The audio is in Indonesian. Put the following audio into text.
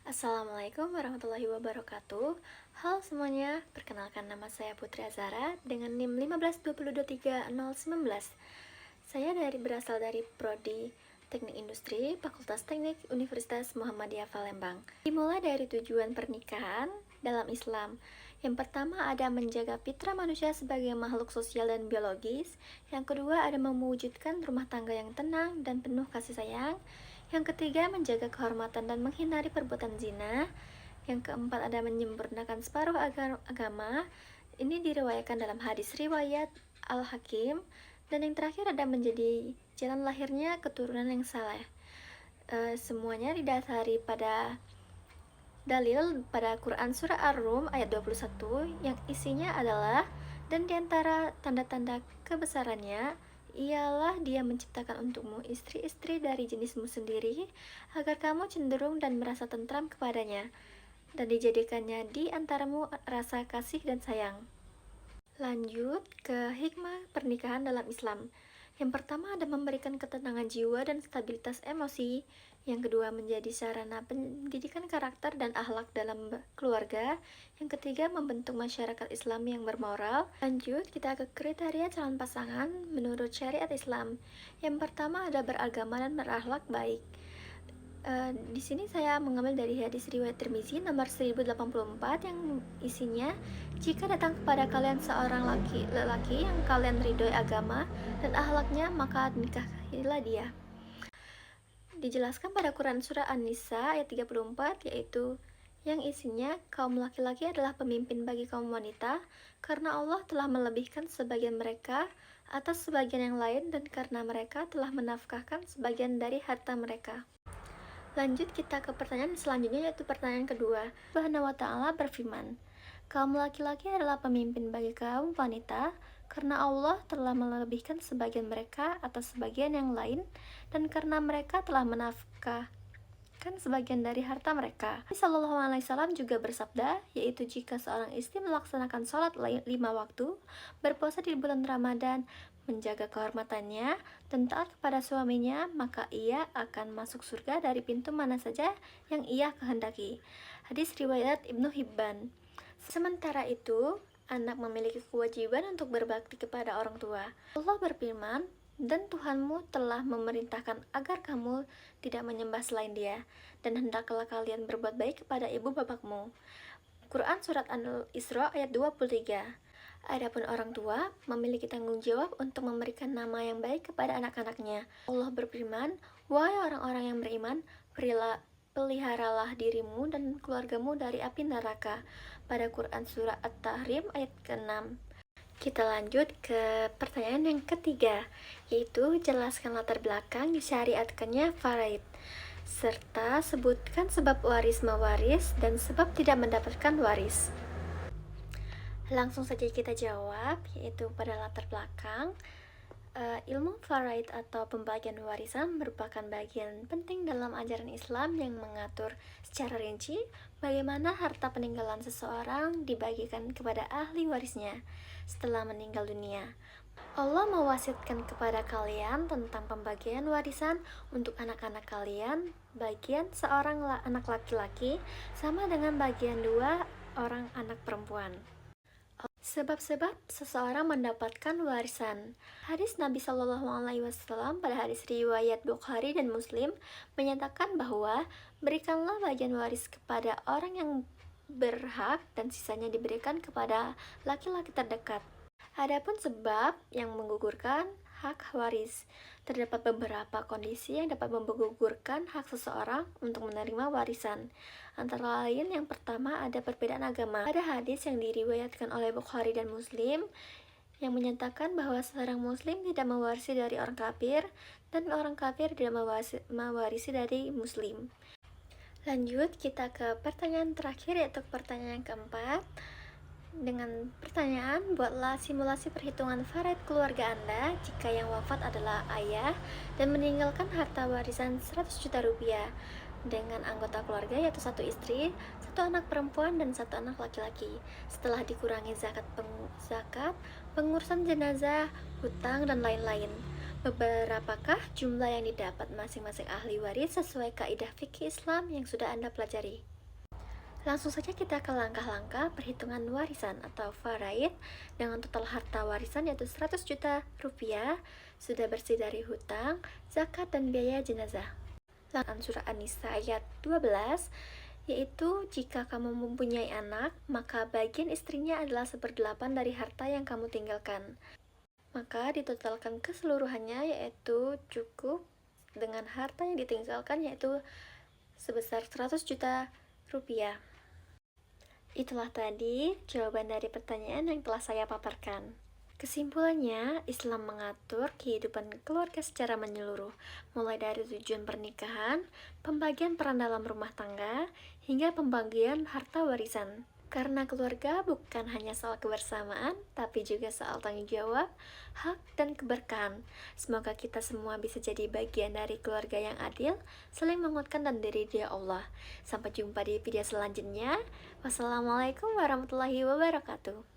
Assalamualaikum warahmatullahi wabarakatuh. Halo semuanya, perkenalkan nama saya Putri Azara dengan NIM 15223019. Saya berasal dari Prodi Teknik Industri, Fakultas Teknik Universitas Muhammadiyah Palembang. Dimulai dari tujuan pernikahan dalam Islam. Yang pertama ada menjaga fitrah manusia sebagai makhluk sosial dan biologis. Yang kedua ada mewujudkan rumah tangga yang tenang dan penuh kasih sayang. Yang ketiga, menjaga kehormatan dan menghindari perbuatan zina. Yang keempat, ada menyempurnakan separuh agama. Ini diriwayatkan dalam hadis riwayat Al-Hakim. Dan yang terakhir, ada menjadi jalan lahirnya keturunan yang saleh. Semuanya didasari pada dalil pada Quran Surah Ar-Rum ayat 21 yang isinya adalah, dan diantara tanda-tanda kebesarannya ialah Dia menciptakan untukmu istri-istri dari jenismu sendiri, agar kamu cenderung dan merasa tentram kepadanya, dan dijadikannya di antaramu rasa kasih dan sayang. Lanjut ke hikmah pernikahan dalam Islam. Yang pertama ada memberikan ketenangan jiwa dan stabilitas emosi. Yang kedua menjadi sarana pendidikan karakter dan akhlak dalam keluarga. Yang ketiga membentuk masyarakat Islam yang bermoral. Lanjut kita ke kriteria calon pasangan menurut syariat Islam. Yang pertama ada beragama dan berakhlak baik. Di sini saya mengambil dari hadis riwayat Tirmizi nomor 1084 yang isinya, jika datang kepada kalian seorang lelaki yang kalian ridhoi agama dan akhlaknya, maka nikahilah dia. Dijelaskan pada Quran Surah An-Nisa ayat 34, yaitu yang isinya, kaum laki-laki adalah pemimpin bagi kaum wanita, karena Allah telah melebihkan sebagian mereka atas sebagian yang lain, dan karena mereka telah menafkahkan sebagian dari harta mereka. Lanjut kita ke pertanyaan selanjutnya, yaitu pertanyaan kedua. Subhanahu wa ta'ala berfirman, kaum laki-laki adalah pemimpin bagi kaum wanita, karena Allah telah melebihkan sebagian mereka atas sebagian yang lain, dan karena mereka telah menafkahkan sebagian dari harta mereka. Nabi Shallallahu Alaihi Wasallam juga bersabda, yaitu jika seorang istri melaksanakan sholat 5 waktu, berpuasa di bulan Ramadan, menjaga kehormatannya, dan taat kepada suaminya, maka ia akan masuk surga dari pintu mana saja yang ia kehendaki. Hadis riwayat Ibnu Hibban. Sementara itu, anak memiliki kewajiban untuk berbakti kepada orang tua. Allah berfirman, dan Tuhanmu telah memerintahkan agar kamu tidak menyembah selain Dia, dan hendaklah kalian berbuat baik kepada ibu bapakmu. Quran Surat Al-Isra ayat 23. Adapun orang tua memiliki tanggung jawab untuk memberikan nama yang baik kepada anak-anaknya. Allah berfirman, wahai orang-orang yang beriman, peliharalah dirimu dan keluargamu dari api neraka. Pada Quran Surah At-Tahrim ayat ke-6. Kita lanjut ke pertanyaan yang ketiga, yaitu jelaskan latar belakang disyariatkannya faraid, serta sebutkan sebab waris mewaris dan sebab tidak mendapatkan waris. Langsung saja kita jawab, yaitu pada latar belakang. Ilmu faraid atau pembagian warisan merupakan bagian penting dalam ajaran Islam yang mengatur secara rinci bagaimana harta peninggalan seseorang dibagikan kepada ahli warisnya setelah meninggal dunia. Allah mewasiatkan kepada kalian tentang pembagian warisan untuk anak-anak kalian. Bagian seorang anak laki-laki sama dengan bagian 2 orang anak perempuan. Sebab-sebab seseorang mendapatkan warisan. Hadis Nabi Shallallahu Alaihi Wasallam pada hadis riwayat Bukhari dan Muslim menyatakan bahwa berikanlah bagian waris kepada orang yang berhak dan sisanya diberikan kepada laki-laki terdekat. Adapun sebab yang menggugurkan hak waris, terdapat beberapa kondisi yang dapat menggugurkan hak seseorang untuk menerima warisan. Antara lain, yang pertama ada perbedaan agama. Ada hadis yang diriwayatkan oleh Bukhari dan Muslim yang menyatakan bahwa seorang muslim tidak mewarisi dari orang kafir dan orang kafir tidak mewarisi dari muslim. Lanjut kita ke pertanyaan terakhir, yaitu pertanyaan yang keempat. Dengan pertanyaan, buatlah simulasi perhitungan faraid keluarga Anda jika yang wafat adalah ayah dan meninggalkan harta warisan 100 juta rupiah dengan anggota keluarga, yaitu 1 istri, 1 anak perempuan, dan 1 anak laki-laki. Setelah dikurangi zakat, pengurusan jenazah, hutang, dan lain-lain. Beberapakah jumlah yang didapat masing-masing ahli waris sesuai kaidah fikih Islam yang sudah Anda pelajari? Langsung saja kita ke langkah-langkah perhitungan warisan atau faraid. Dengan total harta warisan yaitu 100 juta rupiah, sudah bersih dari hutang, zakat, dan biaya jenazah. Langkah surah An-Nisa ayat 12, yaitu jika kamu mempunyai anak, maka bagian istrinya adalah 1/8 dari harta yang kamu tinggalkan. Maka ditotalkan keseluruhannya yaitu cukup dengan harta yang ditinggalkan yaitu sebesar 100 juta rupiah. Itulah tadi jawaban dari pertanyaan yang telah saya paparkan. Kesimpulannya, Islam mengatur kehidupan keluarga secara menyeluruh, mulai dari tujuan pernikahan, pembagian peran dalam rumah tangga, hingga pembagian harta warisan. Karena keluarga bukan hanya soal kebersamaan, tapi juga soal tanggung jawab, hak, dan keberkahan. Semoga kita semua bisa jadi bagian dari keluarga yang adil, saling menguatkan dan diridhoi Allah. Sampai jumpa di video selanjutnya. Wassalamualaikum warahmatullahi wabarakatuh.